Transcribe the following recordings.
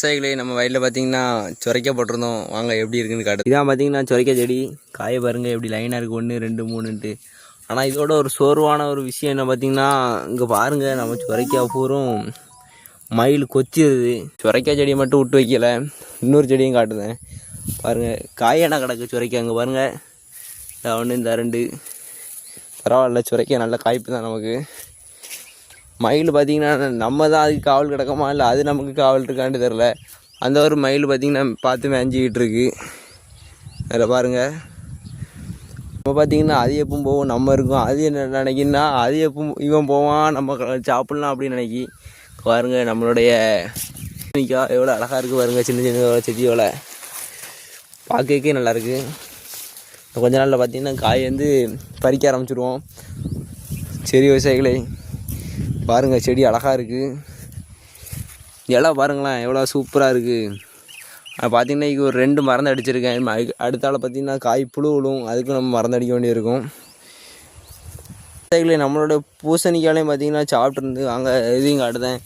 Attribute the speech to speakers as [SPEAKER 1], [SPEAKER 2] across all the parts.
[SPEAKER 1] விவசாயிகளே, நம்ம வயலில் பார்த்தீங்கன்னா சுரைக்காய் போட்டிருந்தோம். வாங்க எப்படி இருக்குன்னு காட்டு. இதான் பார்த்தீங்கன்னா சுரைக்காய் செடி. காய பாருங்கள் எப்படி லைனாக இருக்குது, 1 2 3ன்ட்டு. ஆனால் இதோட ஒரு சோர்வான ஒரு விஷயம் என்ன பார்த்தீங்கன்னா, இங்கே பாருங்கள் நம்ம சுரைக்காய் பூரும் மயில் கொத்திடுது. சுரைக்காய் செடியை மட்டும் விட்டு வைக்கலை, இன்னொரு செடியும் காட்டுதேன் பாருங்கள். காயெல்லாம் கிடக்கு சுரைக்காய். அங்கே பாருங்கள், இந்த 1 இந்த 2 பரவாயில்ல. சுரைக்காய் நல்ல காய்ப்பு தான் நமக்கு. மயில் பார்த்திங்கன்னா நம்ம தான் அதுக்கு காவல் கிடக்கமா, இல்லை அது நமக்கு காவல் இருக்கான்னு தெரில. அந்த ஒரு மயில் பார்த்திங்கன்னா பார்த்து மேய்ஞ்சிக்கிட்டு இருக்கு. அதில் பாருங்கள், நம்ம பார்த்திங்கன்னா அது எப்பவும் போவோம், நம்ம இருக்கோம். அது என்ன நினைக்கின்னா, அது எப்பவும் இவன் போவான், நம்ம சாப்பிட்லாம் அப்படின்னு நினைக்கி. பாருங்கள் நம்மளுடைய எவ்வளோ அழகாக இருக்குது பாருங்கள். சின்ன சின்ன செடியோட பார்க்கவே நல்லாயிருக்கு. கொஞ்ச நாளில் பார்த்திங்கன்னா காய் வந்து பறிக்க ஆரம்பிச்சிடுவோம். சரி விவசாயிகளே, பாருங்கள் செடி அழகாக இருக்குது. இலை பாருங்களேன் எவ்வளோ சூப்பராக இருக்குது. பார்த்திங்கன்னா இங்கே ஒரு 2 மருந்து அடிச்சிருக்கேன். அடுத்தால பார்த்திங்கன்னா காய் புழு விழும், அதுக்கும் நம்ம மருந்து அடிக்க வேண்டியிருக்கும். விவசாயிகளே, நம்மளோட பூசணிக்காலையும் பார்த்திங்கன்னா சாப்பிட்ருந்து அங்கே இதையும் காட்டுதேன்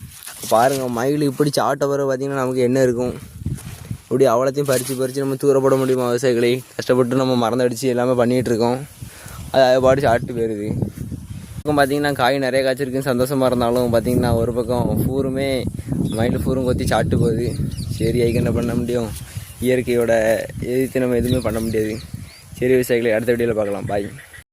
[SPEAKER 1] பாருங்கள். மயில் இப்படி சாப்பிட்ட பிறகு பார்த்திங்கன்னா நமக்கு என்ன இருக்கும். இப்படி அவ்வளோத்தையும் பறித்து நம்ம தூரப்பட முடியுமா விவசாயிகளை? கஷ்டப்பட்டு நம்ம மருந்து அடித்து எல்லாமே பண்ணிகிட்ருக்கோம். அது பாட்டு சாப்பிட்டு போயிடுது. பக்கம் பார்த்திங்கன்னா காய் நிறைய காய்ச்சிருக்குன்னு சந்தோஷமாக இருந்தாலும் பார்த்திங்கன்னா ஒரு பக்கம் பூருமே மயில் பூரும் கொத்தி சாப்பிட்டு போகுது. சரி, அதுக்கு என்ன பண்ண முடியும்? இயற்கையோட எதிர்த்து நம்ம எதுவுமே பண்ண முடியாது. சரி விவசாயிகளை, அடுத்த வீடியோவில் பார்க்கலாம். பாய்.